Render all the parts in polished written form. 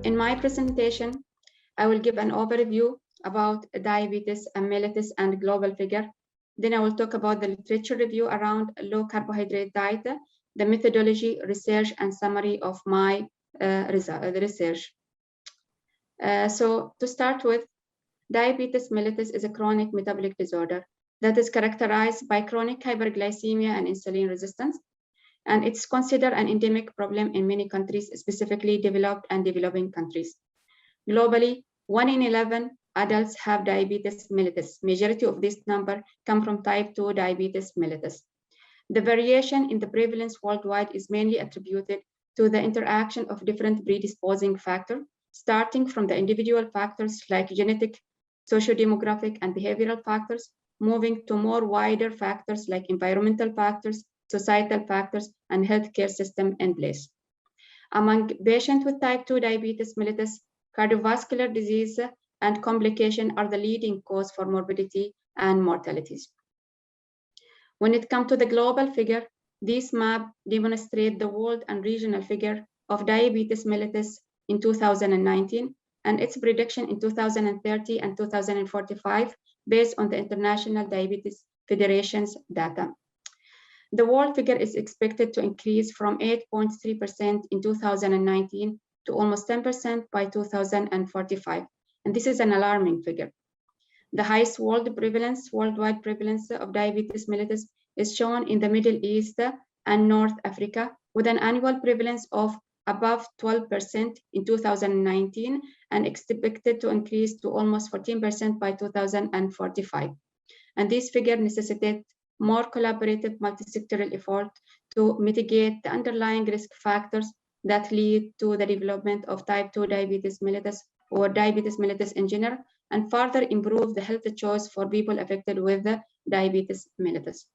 In my presentation, I will give an overview about diabetes and mellitus and global figure. Then I will talk about the literature review around low carbohydrate diet, the methodology, research, and summary of my research. So to start with, diabetes mellitus is a chronic metabolic disorder that is characterized by chronic hyperglycemia and insulin resistance. And it's considered an endemic problem in many countries, specifically developed and developing countries. Globally, 1 in 11 adults have diabetes mellitus. Majority of this number come from type 2 diabetes mellitus. The variation in the prevalence worldwide is mainly attributed to the interaction of different predisposing factors, starting from the individual factors like genetic, socio-demographic, and behavioral factors, moving to more wider factors like environmental factors, societal factors, and healthcare system in place. Among patients with type 2 diabetes mellitus, cardiovascular disease and complication are the leading cause for morbidity and mortalities. When it comes to the global figure, this map demonstrates the world and regional figure of diabetes mellitus in 2019 and its prediction in 2030 and 2045 based on the International Diabetes Federation's data. The world figure is expected to increase from 8.3% in 2019 to almost 10% by 2045. And this is an alarming figure. The highest worldwide prevalence of diabetes mellitus is shown in the Middle East and North Africa, with an annual prevalence of above 12% in 2019 and expected to increase to almost 14% by 2045. And this figure necessitates more collaborative multisectoral effort to mitigate the underlying risk factors that lead to the development of type 2 diabetes mellitus or diabetes mellitus in general, and further improve the health choice for people affected with the diabetes mellitus.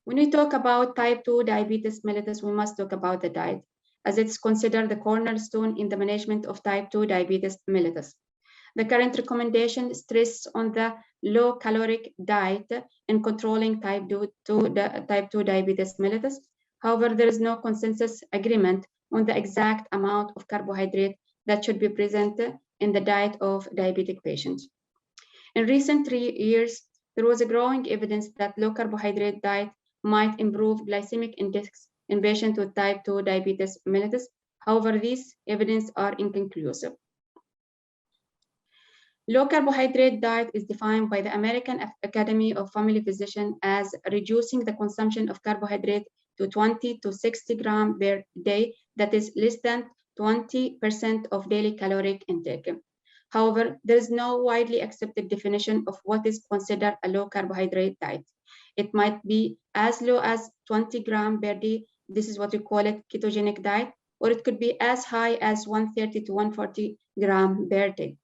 When we talk about type 2 diabetes mellitus, we must talk about the diet, as it's considered the cornerstone in the management of type 2 diabetes mellitus. The current recommendation stresses on the low-caloric diet in controlling type 2 diabetes mellitus. However, there is no consensus agreement on the exact amount of carbohydrate that should be present in the diet of diabetic patients. In recent 3 years, there was a growing evidence that low-carbohydrate diet might improve glycemic index in patients with type 2 diabetes mellitus. However, these evidence are inconclusive. Low-carbohydrate diet is defined by the American Academy of Family Physicians as reducing the consumption of carbohydrate to 20 to 60 grams per day, that is less than 20% of daily caloric intake. However, there is no widely accepted definition of what is considered a low-carbohydrate diet. It might be as low as 20 grams per day, this is what we call it ketogenic diet, or it could be as high as 130 to 140 grams per day.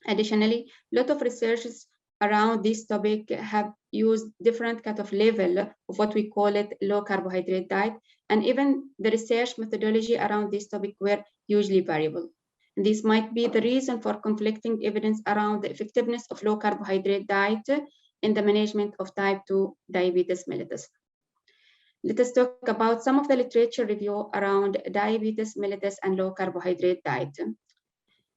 Additionally, a lot of researchers around this topic have used different kind of level of what we call it low carbohydrate diet, and even the research methodology around this topic were hugely variable. And this might be the reason for conflicting evidence around the effectiveness of low carbohydrate diet in the management of type 2 diabetes mellitus. Let us talk about some of the literature review around diabetes mellitus and low carbohydrate diet.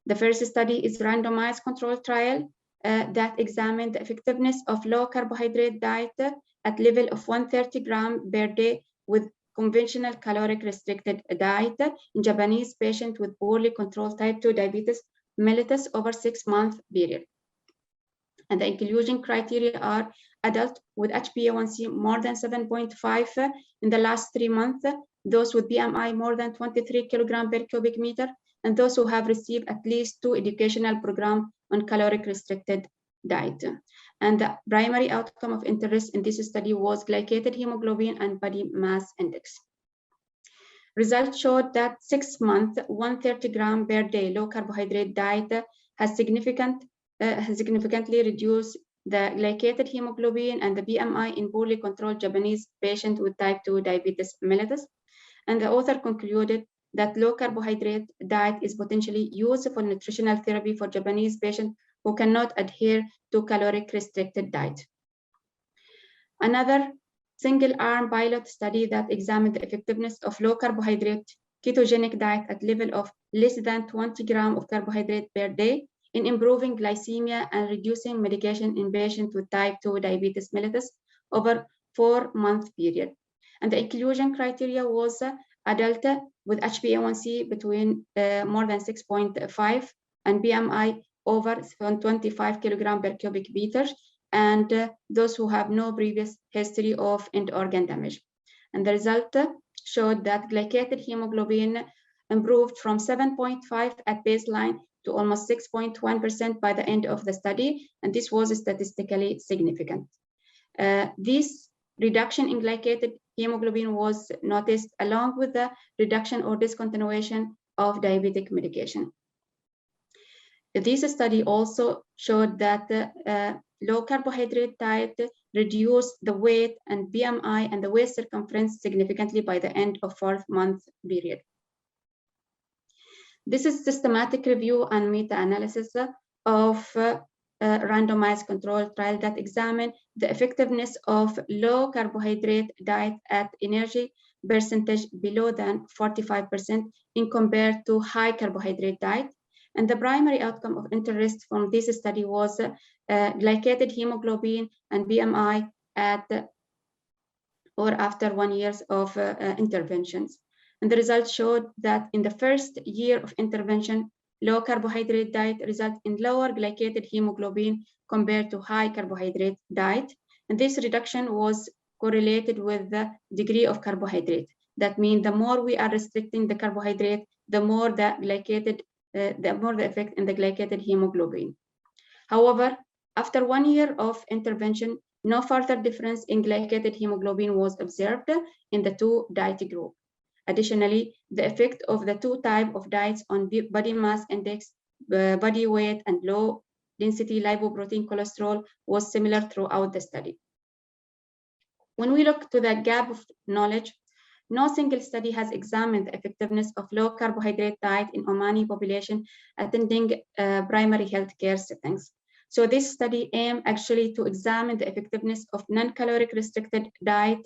The first study is randomized controlled trial that examined the effectiveness of low carbohydrate diet at level of 130 grams per day with conventional caloric restricted diet in Japanese patients with poorly controlled type 2 diabetes mellitus over 6-month period. And the inclusion criteria are adult with HbA1c more than 7.5 in the last 3 months, those with BMI more than 23 kilograms per cubic meter, and those who have received at least 2 educational programs on caloric restricted diet. And the primary outcome of interest in this study was glycated hemoglobin and body mass index. Results showed that 6 months, 130 grams per day low carbohydrate diet has significantly reduced the glycated hemoglobin and the BMI in poorly controlled Japanese patients with type 2 diabetes mellitus. And the author concluded that low carbohydrate diet is potentially useful nutritional therapy for Japanese patients who cannot adhere to caloric restricted diet. Another single-arm pilot study that examined the effectiveness of low carbohydrate ketogenic diet at level of less than 20 grams of carbohydrate per day in improving glycemia and reducing medication in patients with type 2 diabetes mellitus over 4-month period. And the inclusion criteria was adult with HbA1c between more than 6.5 and BMI over 25 kilogram per cubic meter, and those who have no previous history of end organ damage. And the result showed that glycated hemoglobin improved from 7.5 at baseline to almost 6.1% by the end of the study, and this was statistically significant. This reduction in glycated hemoglobin was noticed along with the reduction or discontinuation of diabetic medication. This study also showed that low carbohydrate diet reduced the weight and BMI and the waist circumference significantly by the end of 4-month period. This is systematic review and meta-analysis of randomized controlled trial that examine the effectiveness of low carbohydrate diet at energy percentage below than 45% in compared to high carbohydrate diet. And the primary outcome of interest from this study was glycated hemoglobin and BMI at or after 1 year of interventions. And the results showed that in the first year of intervention, low carbohydrate diet resulted in lower glycated hemoglobin compared to high carbohydrate diet. And this reduction was correlated with the degree of carbohydrate. That means the more we are restricting the carbohydrate, the more the effect in the glycated hemoglobin. However, after 1 year of intervention, no further difference in glycated hemoglobin was observed in the two diet groups. Additionally, the effect of the two types of diets on body mass index, body weight, and low density lipoprotein cholesterol was similar throughout the study. When we look to the gap of knowledge, no single study has examined the effectiveness of low carbohydrate diet in Omani population attending primary healthcare settings. So this study aimed actually to examine the effectiveness of non-caloric restricted diet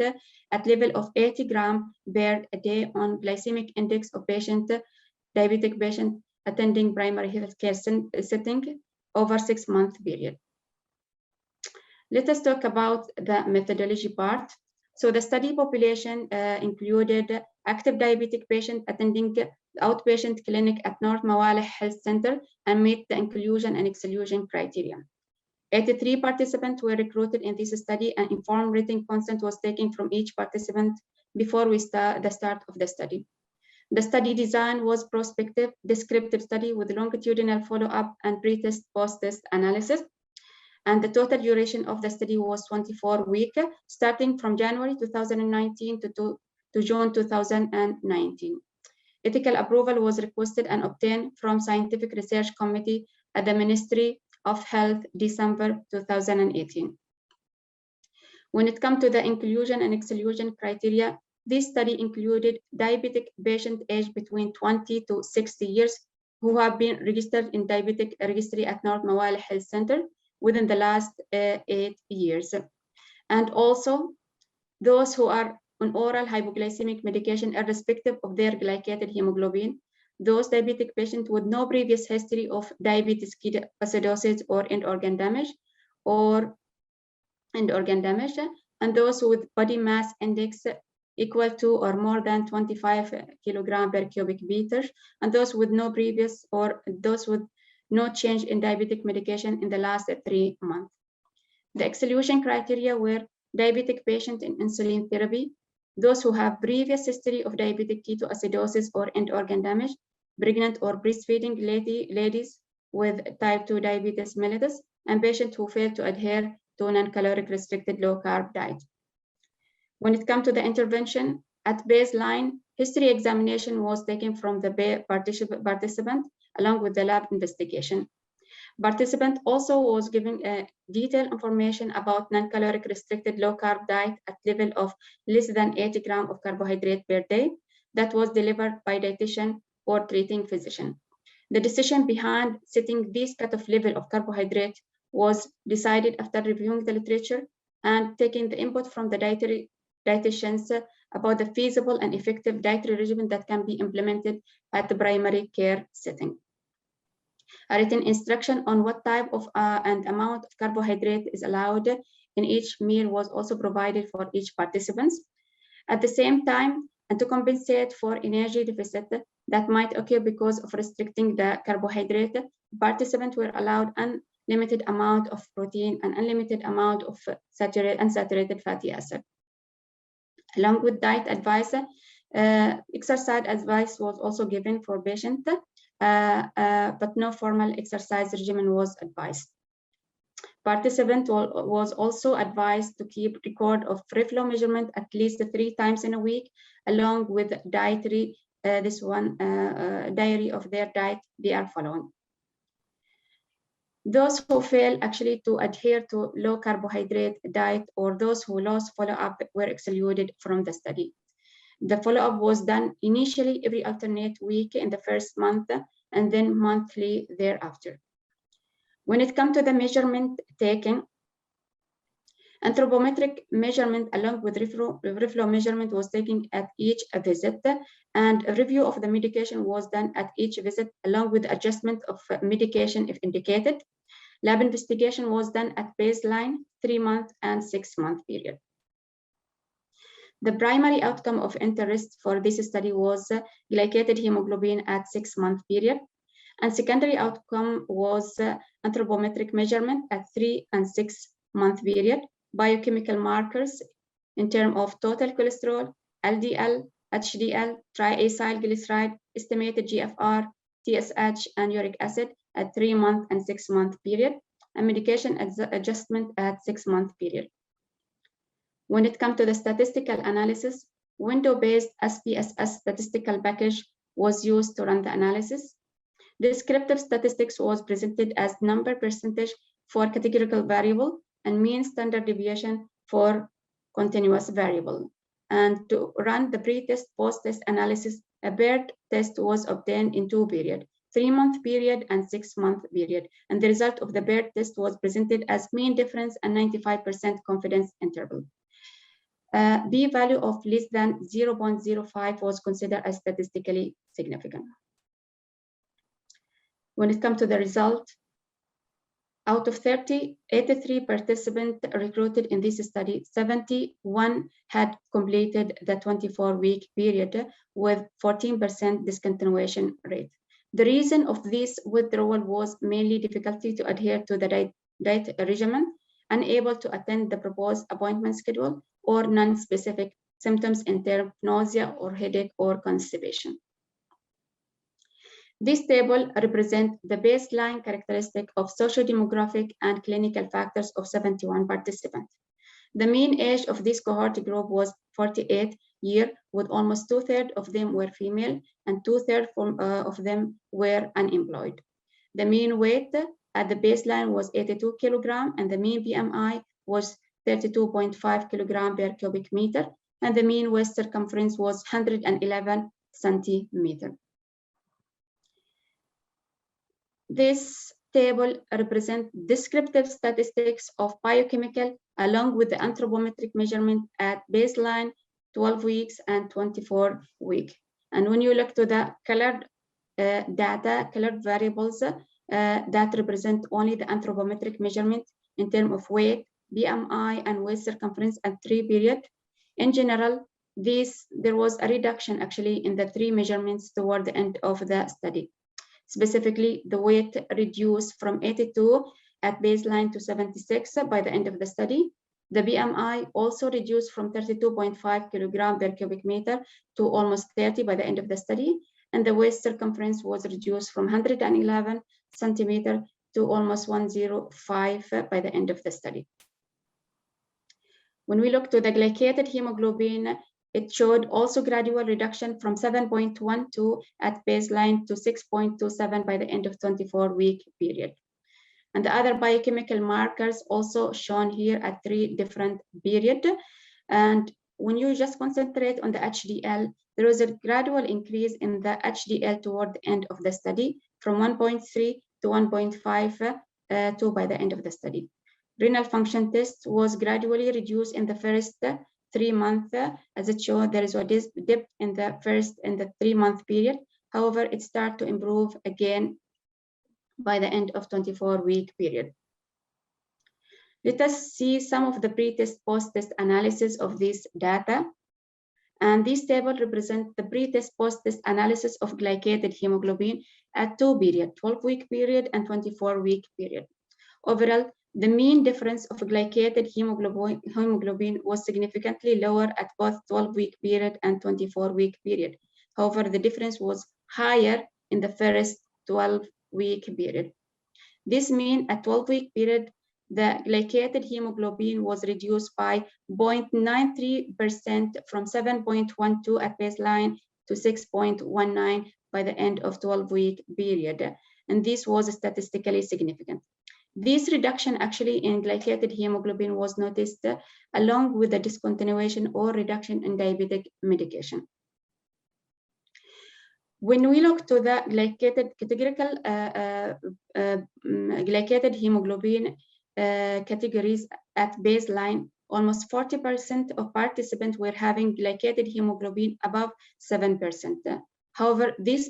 at level of 80 grams per day on glycemic index of diabetic patient attending primary healthcare setting over 6-month period. Let us talk about the methodology part. So the study population included active diabetic patient attending the outpatient clinic at North Mawaleh Health Center and met the inclusion and exclusion criteria. 83 participants were recruited in this study, and informed written consent was taken from each participant before the start of the study. The study design was prospective, descriptive study with longitudinal follow-up and pre-test, post-test analysis. And the total duration of the study was 24 weeks, starting from January 2019 to June 2019. Ethical approval was requested and obtained from Scientific Research Committee at the Ministry of Health, December 2018. When it comes to the inclusion and exclusion criteria, this study included diabetic patient aged between 20 to 60 years who have been registered in diabetic registry at North Mawaleh Health Center within the last 8 years. And also those who are on oral hypoglycemic medication irrespective of their glycated hemoglobin, those diabetic patients with no previous history of diabetes, ketoacidosis, or end organ damage, and those with body mass index equal to or more than 25 kilogram per cubic meter, and those with no previous or those with no change in diabetic medication in the last 3 months. The exclusion criteria were diabetic patients in insulin therapy, those who have previous history of diabetic ketoacidosis or end organ damage, pregnant or breastfeeding ladies with type 2 diabetes mellitus, and patients who fail to adhere to non-caloric restricted low-carb diet. When it comes to the intervention, at baseline, history examination was taken from the participant along with the lab investigation. Participant also was given detailed information about non-caloric restricted low-carb diet at level of less than 80 grams of carbohydrate per day that was delivered by dietitian or treating physician. The decision behind setting this cutoff level of carbohydrate was decided after reviewing the literature and taking the input from the dietitians about the feasible and effective dietary regimen that can be implemented at the primary care setting. A written instruction on what type of and amount of carbohydrate is allowed in each meal was also provided for each participant. At the same time, and to compensate for energy deficit that might occur because of restricting the carbohydrate, participants were allowed unlimited amount of protein and unlimited amount of unsaturated fatty acid. Along with diet advice, exercise advice was also given for patients, but no formal exercise regimen was advised. Participant was also advised to keep record of free flow measurement at least 3 times in a week, along with dietary, diary of their diet they are following. Those who fail actually to adhere to low carbohydrate diet or those who lost follow-up were excluded from the study. The follow-up was done initially every alternate week in the first month and then monthly thereafter. When it comes to the measurement taken, anthropometric measurement along with reflow measurement was taken at each visit, and a review of the medication was done at each visit along with adjustment of medication if indicated. Lab investigation was done at baseline, 3-month and 6-month period. The primary outcome of interest for this study was glycated hemoglobin at 6-month period, and secondary outcome was anthropometric measurement at 3- and 6-month period, biochemical markers in terms of total cholesterol, LDL, HDL, triacylglyceride, estimated GFR, TSH, and uric acid at 3-month and 6-month period, and medication adjustment at 6-month period. When it comes to the statistical analysis, window-based SPSS statistical package was used to run the analysis. Descriptive statistics was presented as number percentage for categorical variable and mean standard deviation for continuous variable. And to run the pre-test, post-test analysis, a paired test was obtained in 2 periods, 3-month period and 6-month period. And the result of the paired test was presented as mean difference and 95% confidence interval. P-value of less than 0.05 was considered as statistically significant. When it comes to the result, out of 30, 83 participants recruited in this study, 71 had completed the 24-week period with 14% discontinuation rate. The reason of this withdrawal was mainly difficulty to adhere to the diet regimen, unable to attend the proposed appointment schedule, or non-specific symptoms in terms of nausea or headache or constipation. This table represents the baseline characteristic of socio-demographic and clinical factors of 71 participants. The mean age of this cohort group was 48 years, with almost 2/3 of them were female and 2/3 of them were unemployed. The mean weight at the baseline was 82 kilograms, and the mean BMI was 32.5 kilograms per cubic meter, and the mean waist circumference was 111 centimeters. This table represents descriptive statistics of biochemical along with the anthropometric measurement at baseline, 12 weeks, and 24 weeks. And when you look to the colored data, colored variables that represent only the anthropometric measurement in terms of weight, BMI, and waist circumference at 3 periods. In general, there was a reduction actually in the 3 measurements toward the end of the study. Specifically, the weight reduced from 82 at baseline to 76 by the end of the study. The BMI also reduced from 32.5 kilograms per cubic meter to almost 30 by the end of the study. And the waist circumference was reduced from 111 centimeters to almost 105 by the end of the study. When we look to the glycated hemoglobin, it showed also gradual reduction from 7.12 at baseline to 6.27 by the end of 24-week period. And the other biochemical markers also shown here at 3 different periods. And when you just concentrate on the HDL, there was a gradual increase in the HDL toward the end of the study from 1.3 to 1.52 by the end of the study. Renal function test was gradually reduced in the first 3-month, as it showed, there is a dip in the 3-month period. However, it started to improve again by the end of 24-week period. Let us see some of the pre-test, post-test analysis of this data. And this table represents the pre-test, post-test analysis of glycated hemoglobin at 2 periods, 12-week period and 24-week period. Overall, the mean difference of glycated hemoglobin was significantly lower at both 12-week period and 24-week period. However, the difference was higher in the first 12-week period. This means at 12-week period, the glycated hemoglobin was reduced by 0.93% from 7.12 at baseline to 6.19 by the end of 12-week period. And this was statistically significant. This reduction actually in glycated hemoglobin was noticed along with the discontinuation or reduction in diabetic medication. When we look to the categorical glycated hemoglobin categories at baseline, almost 40% of participants were having glycated hemoglobin above 7%. However, this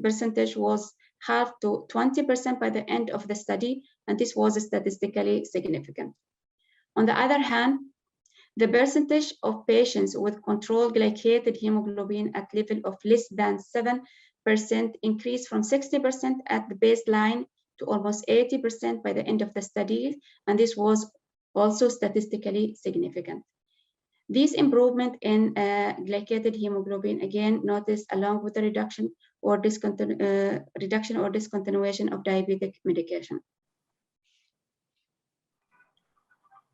percentage was halved to 20% by the end of the study, and this was statistically significant. On the other hand, the percentage of patients with controlled glycated hemoglobin at level of less than 7% increased from 60% at the baseline to almost 80% by the end of the study, and this was also statistically significant. This improvement in glycated hemoglobin again noticed along with the reduction or discontinuation of diabetic medication.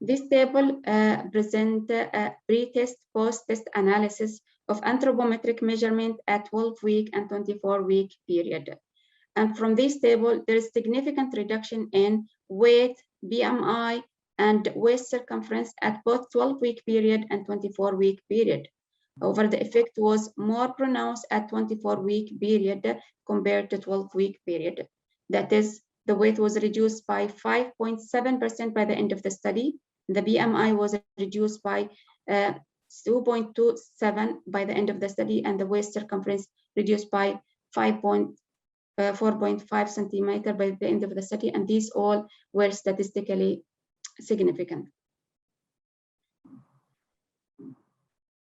This table presents a pre-test, post-test analysis of anthropometric measurement at 12-week and 24-week period. And from this table, there is significant reduction in weight, BMI, and waist circumference at both 12-week period and 24-week period. However, the effect was more pronounced at 24-week period compared to 12-week period. That is, the weight was reduced by 5.7% by the end of the study. The BMI was reduced by 2.27 by the end of the study, and the waist circumference reduced by 4.5 centimeter by the end of the study, and these all were statistically significant.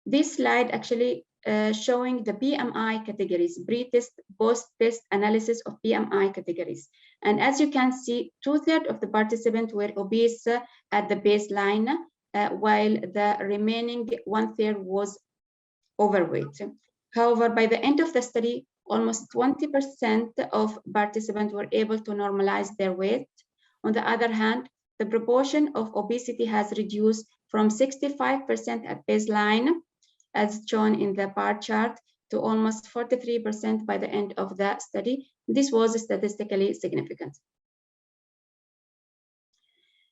This slide actually showing the BMI categories, pre-test, post-test analysis of BMI categories. And as you can see, 2/3 of the participants were obese at the baseline, while the remaining 1/3 was overweight. However, by the end of the study, almost 20% of participants were able to normalize their weight. On the other hand, the proportion of obesity has reduced from 65% at baseline, as shown in the bar chart, to almost 43% by the end of the study. This was statistically significant.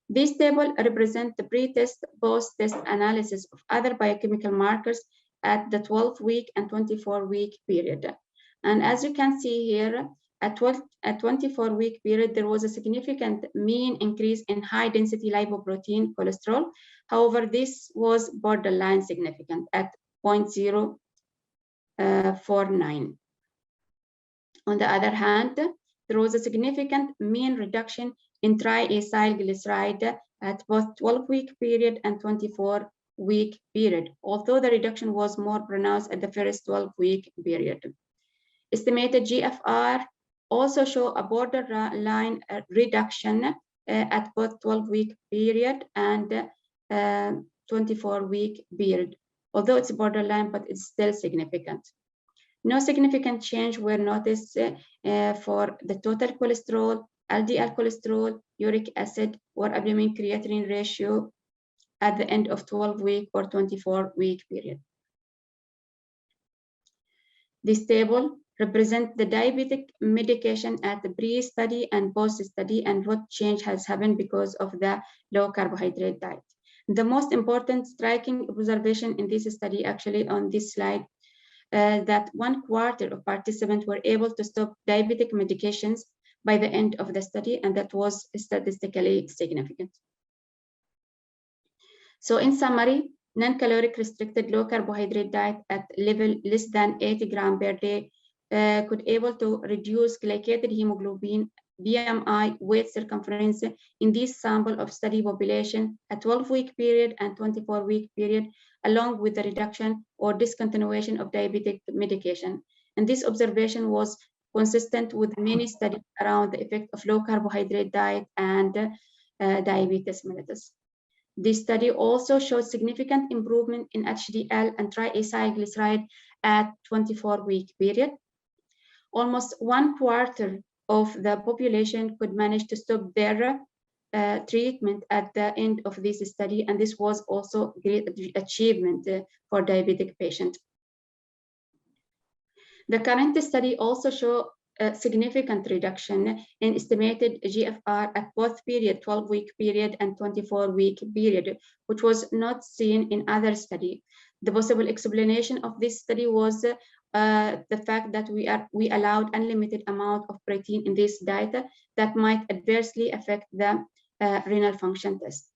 This table represents the pre-test, post-test analysis of other biochemical markers at the 12-week and 24-week period. And as you can see here, at 24-week period, there was a significant mean increase in high-density lipoprotein cholesterol. However, this was borderline significant at 0.049. On the other hand, there was a significant mean reduction in triacylglyceride at both 12-week period and 24-week period, although the reduction was more pronounced at the first 12-week period. Estimated GFR also show a borderline reduction at both 12-week period and 24-week period. Although it's borderline, but it's still significant. No significant change were noticed for the total cholesterol, LDL cholesterol, uric acid, or albumin creatinine ratio at the end of 12-week or 24-week period. This table represents the diabetic medication at the pre-study and post-study and what change has happened because of the low-carbohydrate diet. The most important striking observation in this study, actually on this slide, that 1/4 of participants were able to stop diabetic medications by the end of the study, and that was statistically significant. So in summary, non-caloric restricted low carbohydrate diet at level less than 80 grams per day could able to reduce glycated hemoglobin, BMI, weight circumference in this sample of study population, a 12-week period and 24-week period, along with the reduction or discontinuation of diabetic medication. And this observation was consistent with many studies around the effect of low carbohydrate diet and diabetes mellitus. This study also showed significant improvement in HDL and triacylglyceride at 24-week period. Almost 1/4 of the population could manage to stop their treatment at the end of this study, and this was also great achievement for diabetic patients. The current study also showed a significant reduction in estimated GFR at both period, 12-week period and 24-week period, which was not seen in other study. The possible explanation of this study was the fact that we allowed unlimited amount of protein in this diet that might adversely affect the renal function test.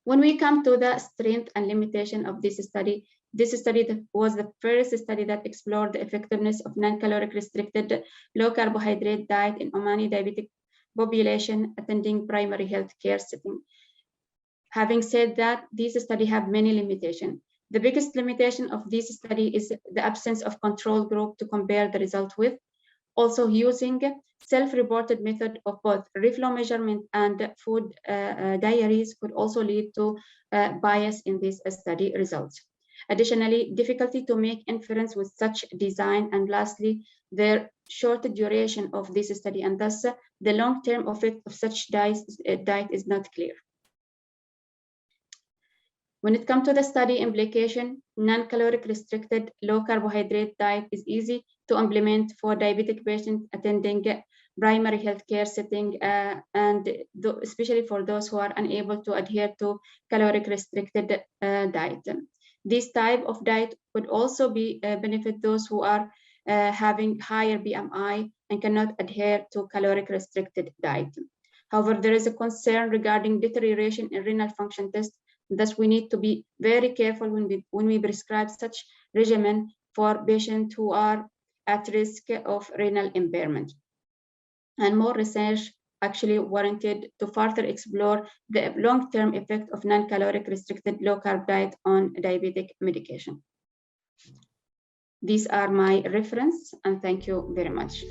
When we come to the strength and limitation of this study was the first study that explored the effectiveness of non-caloric restricted low carbohydrate diet in Omani diabetic population attending primary health care setting. Having said that, this study have many limitations. The biggest limitation of this study is the absence of control group to compare the result with. Also, using self-reported method of both reflow measurement and food diaries could also lead to bias in these study results. Additionally, difficulty to make inference with such design, and lastly, the short duration of this study, and thus the long-term effect of such diet is not clear. When it comes to the study implication, non-caloric restricted low carbohydrate diet is easy to implement for diabetic patients attending primary healthcare setting, and especially for those who are unable to adhere to caloric restricted diet. This type of diet could also benefit those who are having higher BMI and cannot adhere to caloric restricted diet. However, there is a concern regarding deterioration in renal function test. Thus, we need to be very careful when we prescribe such regimen for patients who are at risk of renal impairment. And more research actually warranted to further explore the long-term effect of non-caloric restricted low-carb diet on diabetic medication. These are my reference, and thank you very much.